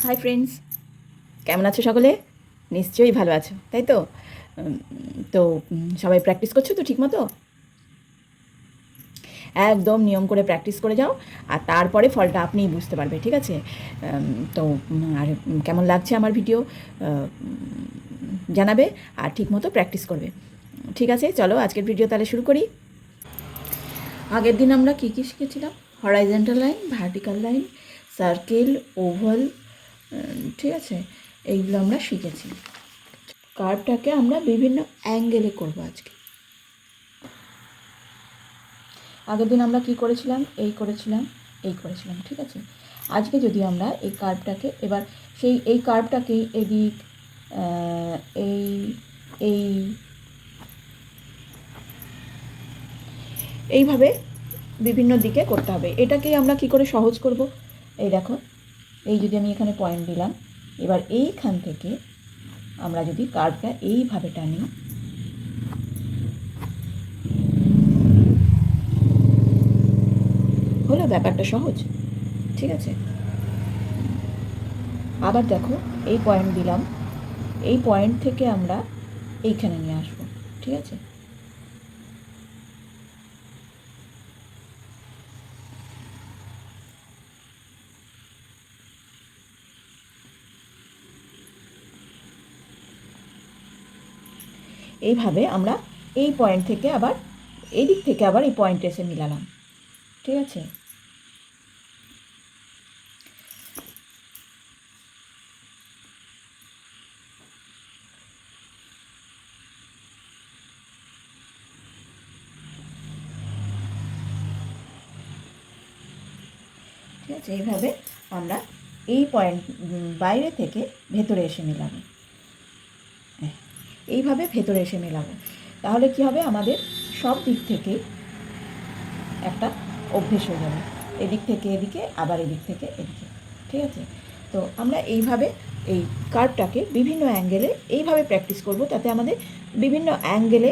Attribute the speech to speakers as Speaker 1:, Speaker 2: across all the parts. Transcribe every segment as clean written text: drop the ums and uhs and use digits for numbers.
Speaker 1: Hi friends, কেমন আছো সকলে? নিশ্চয়ই ভালো আছো, তাই তো? তো সবাই প্র্যাকটিস করছো তো ঠিক মতো? একদম নিয়ম করে প্র্যাকটিস করে যাও, আর তারপরে ফলটা আপনিই বুঝতে পারবে, ঠিক আছে? তো আর কেমন লাগছে আমার ভিডিও জানাবে, আর ঠিক মতো প্র্যাকটিস করবে। ঠিক আছে, চলো আজকের ভিডিও তাহলে শুরু করি। আগের দিন আমরা কী কী শিখেছিলাম? Horizontal line, vertical line, circle, oval, ঠিক আছে, এইগুলো আমরা শিখেছি। কার্ভটাকে আমরা বিভিন্ন অ্যাঙ্গেলে করব আজকে। আগের দিন আমরা কি করেছিলাম? এই করেছিলাম, এই করেছিলাম, ঠিক আছে? আজকে যদি আমরা এই কার্ভটাকে এবার এই কার্ভটাকে এদিক, এই এই এইভাবে বিভিন্ন দিকে করতে হবে। এটাকেই আমরা কি করে সহজ করব? এই দেখো, এই যদি আমি এখানে পয়েন্ট দিলাম, এবার এইখান থেকে আমরা যদি কার্ভটা এইভাবে টানি, হলো ব্যাপারটা সহজ, ঠিক আছে? আবার দেখো, এই পয়েন্ট দিলাম, এই পয়েন্ট থেকে আমরা এইখানে নিয়ে আসব, ঠিক আছে? এইভাবে আমরা এই পয়েন্ট থেকে আবার এই দিক থেকে আবার এই পয়েন্টে এসে মিলালাম, ঠিক আছে? ঠিক আছে, এইভাবে আমরা এই পয়েন্ট বাইরে থেকে ভেতরে এসে মেলাবো। এইভাবে ভেতরে এসে মেলাবো, তাহলে কি হবে? আমাদের সব দিক থেকে একটা অভ্যেস হয়ে যাবে, এদিক থেকে এদিকে, আবার এদিক থেকে এদিকে, ঠিক আছে? তো আমরা এইভাবে এই কার্ভটাকে বিভিন্ন অ্যাঙ্গেলে এইভাবে প্র্যাকটিস করব, তাতে আমাদের বিভিন্ন অ্যাঙ্গেলে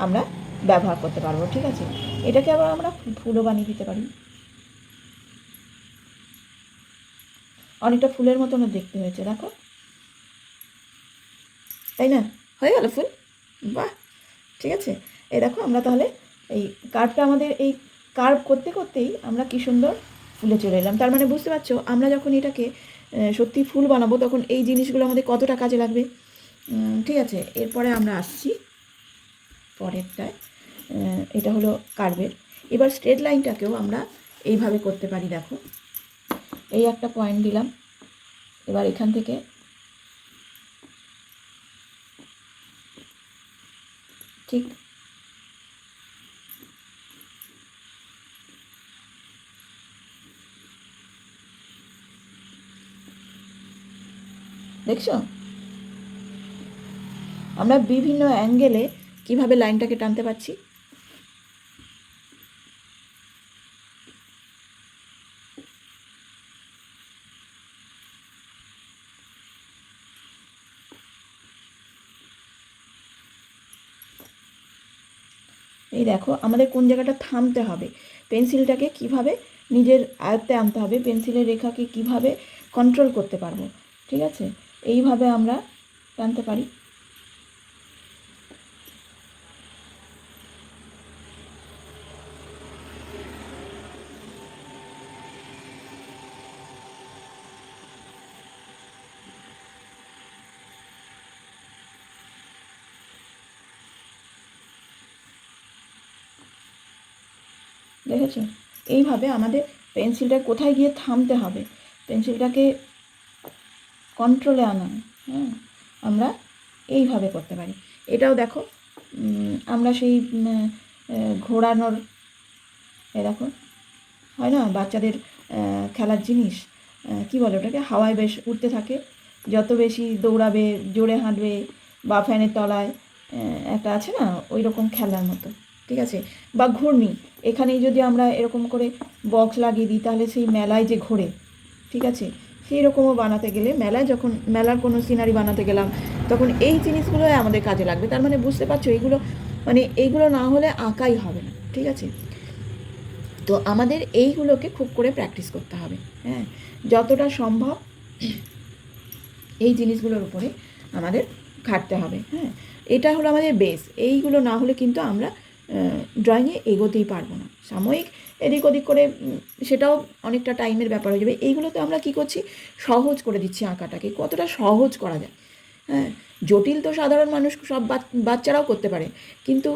Speaker 1: আমরা ব্যবহার করতে পারবো, ঠিক আছে? এটাকে আবার আমরা ফুলও বানিয়ে দিতে পারি। অনেকটা ফুলের মতনও দেখতে হয়েছে, দেখো, তাই না? হয়ে গেল ফুল, বাহ! ঠিক আছে, এই দেখো, আমরা তাহলে এই কার্ভটা আমাদের এই কার্ভ করতে করতেই আমরা কি সুন্দর ফুলে চলে এলাম। তার মানে বুঝতে পারছো, আমরা যখন এটাকে সত্যি ফুল বানাবো, তখন এই জিনিসগুলো আমাদের কতটা কাজে লাগবে। ঠিক আছে, এরপরে আমরা আসছি পরেরটায়। এটা হলো কার্ভের। এবার স্ট্রেট লাইনটাকেও আমরা এইভাবে করতে পারি। দেখো, এই একটা পয়েন্ট দিলাম, এবার এখান থেকে ঠিক দেখছো, আমরা বিভিন্ন অ্যাঙ্গেলে কিভাবে লাইনটাকে টানতে পারছি। এই দেখো, আমাদের কোন জায়গাটা থামতে হবে, পেন্সিলটাকে কিভাবে নিজের আয়ত্তে আনতে হবে, পেন্সিলের রেখাকে কিভাবে কন্ট্রোল করতে পারবো, ঠিক আছে? এইভাবে আমরা টানতে পারি। দেখেছো, এইভাবে আমাদের পেন্সিলটা কোথায় গিয়ে থামতে হবে, পেন্সিলটাকে কন্ট্রোলে আনা, হ্যাঁ, আমরা এইভাবে করতে পারি। এটাও দেখো, আমরা সেই ঘোরানোর, এ দেখো, হয় না বাচ্চাদের খেলার জিনিস, কি বলে ওটাকে, হাওয়ায় বেশ উঠতে থাকে, যত বেশি দৌড়াবে, জোরে হাঁটবে, বা ফ্যানের তলায় একটা আছে না ওই রকম খেলার মতো, ঠিক আছে? বা ঘূর্ণি, এখানেই যদি আমরা এরকম করে বক্স লাগিয়ে দিই, তাহলে সেই মেলায় যে ঘোরে, ঠিক আছে, সেই রকমও বানাতে গেলে, মেলায় যখন মেলার কোনো সিনারি বানাতে গেলাম, তখন এই জিনিসগুলোই আমাদের কাজে লাগবে। তার মানে বুঝতে পারছো, এইগুলো মানে এইগুলো না হলে আঁকাই হবে না, ঠিক আছে? তো আমাদের এইগুলোকে খুব করে প্র্যাকটিস করতে হবে, হ্যাঁ, যতটা সম্ভব এই জিনিসগুলোর উপরে আমাদের খাটতে হবে। হ্যাঁ, এটা হলো আমাদের বেস। এইগুলো না হলে কিন্তু আমরা ড্রয়িংয়ে এগোতেই পারবো না। সাময়িক এদিক ওদিক করে সেটাও অনেকটা টাইমের ব্যাপার হয়ে যাবে। এইগুলোতে আমরা কি করছি, সহজ করে দিচ্ছি আঁকাটাকে, কতটা সহজ করা যায়। হ্যাঁ, জটিল তো সাধারণ মানুষ সব বাচ্চারাও করতে পারে, কিন্তু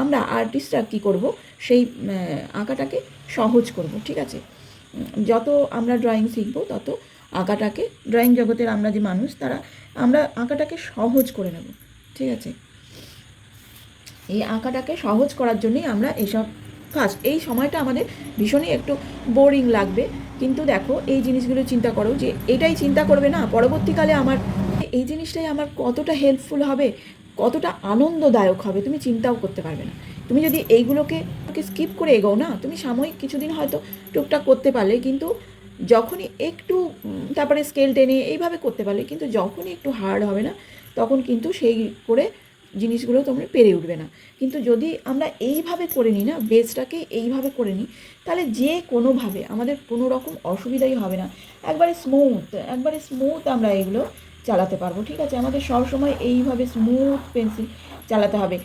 Speaker 1: আমরা আর্টিস্টরা কী করব, সেই আঁকাটাকে সহজ করব। ঠিক আছে, যত আমরা ড্রয়িং শিখব তত আঁকাটাকে, ড্রয়িং জগতের আমরা যে মানুষ তারা, আমরা আঁকাটাকে সহজ করে নেব। ঠিক আছে, এই আঁকাটাকে সহজ করার জন্যই আমরা এসব ফার্স্ট এই সময়টা আমাদের ভীষণই একটু বোরিং লাগবে, কিন্তু দেখো এই জিনিসগুলো চিন্তা করো, যে এটাই চিন্তা করবে না পরবর্তীকালে আমার এই জিনিসটাই আমার কতটা হেল্পফুল হবে, কতটা আনন্দদায়ক হবে, তুমি চিন্তাও করতে পারবে না। তুমি যদি এইগুলোকে স্কিপ করে এগোও না, তুমি সাময়িক কিছুদিন হয়তো টুকটাক করতে পারলে, কিন্তু যখনই একটু তারপরে স্কেল টেনে এইভাবে করতে পারলে, কিন্তু যখনই একটু হার্ড হবে না, তখন কিন্তু সেই করে জিনিসগুলো তোমরা পেরে উঠবে না। কিন্তু যদি আমরা এইভাবে করে নিই না, বেসটাকে এইভাবে করে নিই, তাহলে যে কোনোভাবে আমাদের কোনো রকম অসুবিধাই হবে না, একবারে স্মুথ আমরা এগুলো চালাতে পারবো। ঠিক আছে, আমাদের সব সময় এইভাবে স্মুথ পেন্সিল চালাতে হবে।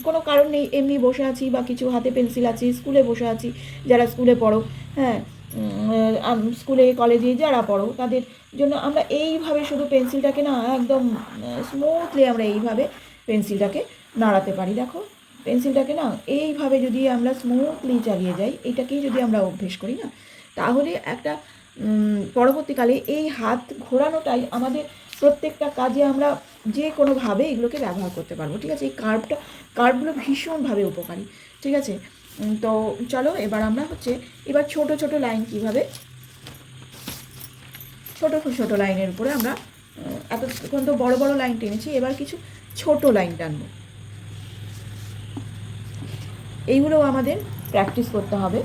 Speaker 1: কোনো কারণ নেই, এমনি বসে আছি বা কিছু হাতে পেন্সিল আছে, স্কুলে বসে আছি, যারা স্কুলে পড়ো, হ্যাঁ, স্কুলে কলেজে যারা পড়ো, তাদের জন্য আমরা এইভাবে শুধু পেন্সিলটাকে না একদম স্মুথলি আমরা এইভাবে পেন্সিলটাকে নাড়াতে পারি। দেখো পেন্সিলটাকে না এইভাবে যদি আমরা স্মুথলি চালিয়ে যাই, এটাকেই যদি আমরা অভ্যেস করি না, তাহলে একটা পরবর্তীকালে এই হাত ঘোরানোটাই আমাদের প্রত্যেকটা কাজে আমরা যে কোনোভাবে এগুলোকে ব্যবহার করতে পারবো। ঠিক আছে, এই কার্ভগুলো ভীষণভাবে উপকারী। ঠিক আছে, তো চলো এবার আমরা এবার ছোট ছোট লাইন কীভাবে, ছোট লাইনের উপরে আমরা এতক্ষণ তো বড় বড় লাইন টেনেছি, এবার কিছু ছোট লাইন টানবো। এইগুলোও আমাদের প্র্যাকটিস করতে হবে।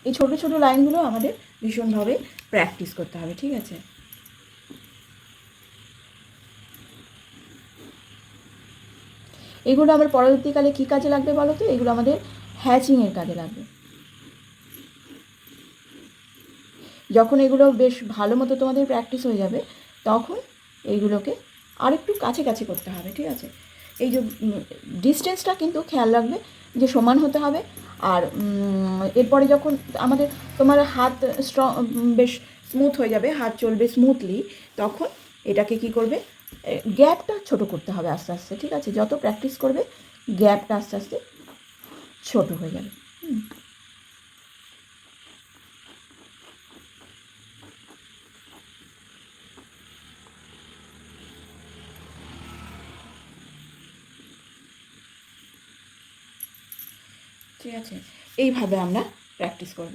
Speaker 1: এই ছোট ছোট লাইনগুলো আমাদের ভীষণভাবে প্র্যাকটিস করতে হবে। ঠিক আছে, এগুলো আবার পরবর্তীকালে কী কাজে লাগবে বলো তো? এগুলো আমাদের হ্যাচিংয়ের কাজে লাগবে। যখন এগুলো বেশ ভালো মতো তোমাদের প্র্যাকটিস হয়ে যাবে, তখন এইগুলোকে আরেকটু কাছে কাছে করতে হবে। ঠিক আছে, এই যে ডিস্টেন্সটা কিন্তু খেয়াল রাখবে যে সমান হতে হবে। আর এরপরে যখন আমাদের তোমার হাত বেশ স্মুথ হয়ে যাবে, হাত চলবে স্মুথলি, তখন এটাকে কি করবে, গ্যাপটা ছোট করতে হবে আস্তে আস্তে। ঠিক আছে, যত প্র্যাকটিস করবে গ্যাপটা আস্তে আস্তে ছোট হয়ে যাবে। ঠিক আছে, এইভাবে আমরা প্র্যাকটিস করব।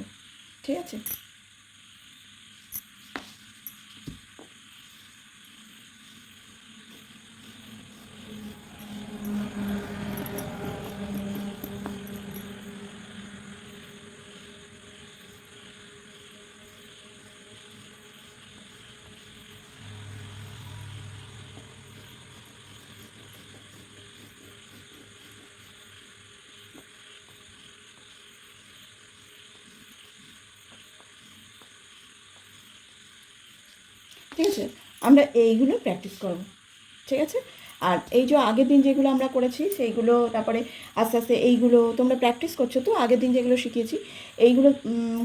Speaker 1: ঠিক আছে, ঠিক আছে, আমরা এইগুলো প্র্যাকটিস করব। ঠিক আছে, আর এই যে আগের দিন যেগুলো আমরা করেছি সেইগুলো, তারপরে আস্তে আস্তে এইগুলো তোমরা প্র্যাকটিস করছো তো, আগের দিন যেগুলো শিখিয়েছি এইগুলো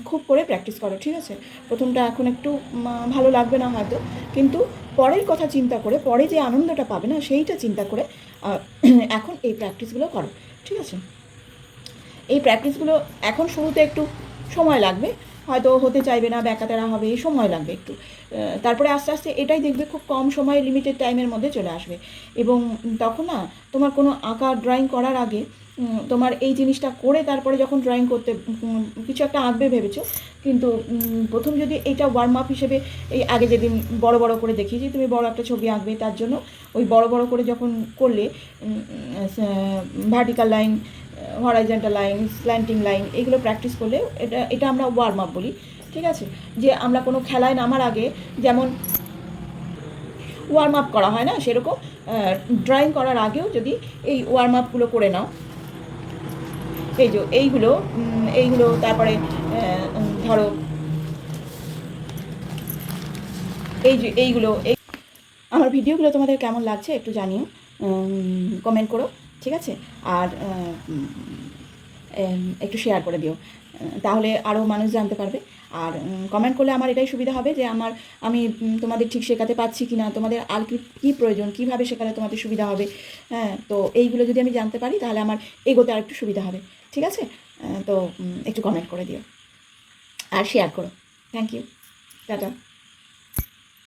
Speaker 1: খুব করে প্র্যাকটিস করো। ঠিক আছে, প্রথমটা এখন একটু ভালো লাগবে না হয়তো, কিন্তু পরের কথা চিন্তা করে, পরে যে আনন্দটা পাবে না সেইটা চিন্তা করে এখন এই প্র্যাকটিসগুলো করো। ঠিক আছে, এই প্র্যাকটিসগুলো এখন শুরুতে একটু সময় লাগবে, হয়তো হতে চাইবে না, ব্যাকাতেরা হবে, সময় লাগবে একটু, তারপরে আস্তে আস্তে এটাই দেখবে খুব কম সময়ে লিমিটেড টাইমের মধ্যে চলে আসবে। এবং তখন না তোমার কোনো আঁকা ড্রয়িং করার আগে তোমার এই জিনিসটা করে তারপরে যখন ড্রয়িং করতে কিছু একটা আঁকবে ভেবেছো, কিন্তু প্রথম যদি এইটা ওয়ার্ম আপ হিসেবে এই আগে যেদিন বড় বড় করে দেখিয়েছি তুমি বড় একটা ছবি আঁকবে, তার জন্য ওই বড় বড় করে যখন করলে vertical line, horizontal line, slanting line, এগুলো প্র্যাকটিস করলে এটা এটা আমরা ওয়ার্ম আপ বলি। ঠিক আছে, যে আমরা কোনো খেলায় নামার আগে যেমন ওয়ার্ম আপ করা হয় না, সেরকম ড্রয়িং করার আগেও যদি এই ওয়ার্ম আপগুলো করে নাও, এই যে এইগুলো তারপরে ধরো এই যে এই আমার ভিডিওগুলো তোমাদের কেমন লাগছে একটু জানিও, কমেন্ট করো, ঠিক আছে? আর একটু শেয়ার করে দিও, তাহলে আরও মানুষ জানতে পারবে। আর কমেন্ট করলে আমার এটাই সুবিধা হবে যে আমি তোমাদের ঠিক শেখাতে পারছি কি না, তোমাদের আর কী প্রয়োজন, কীভাবে শেখালে তোমাদের সুবিধা হবে। হ্যাঁ, তো এইগুলো যদি আমি জানতে পারি তাহলে আমার এগোতে আর একটু সুবিধা হবে। ঠিক আছে, তো একটু কমেন্ট করে দিও আর শেয়ার করো। Thank you, tata.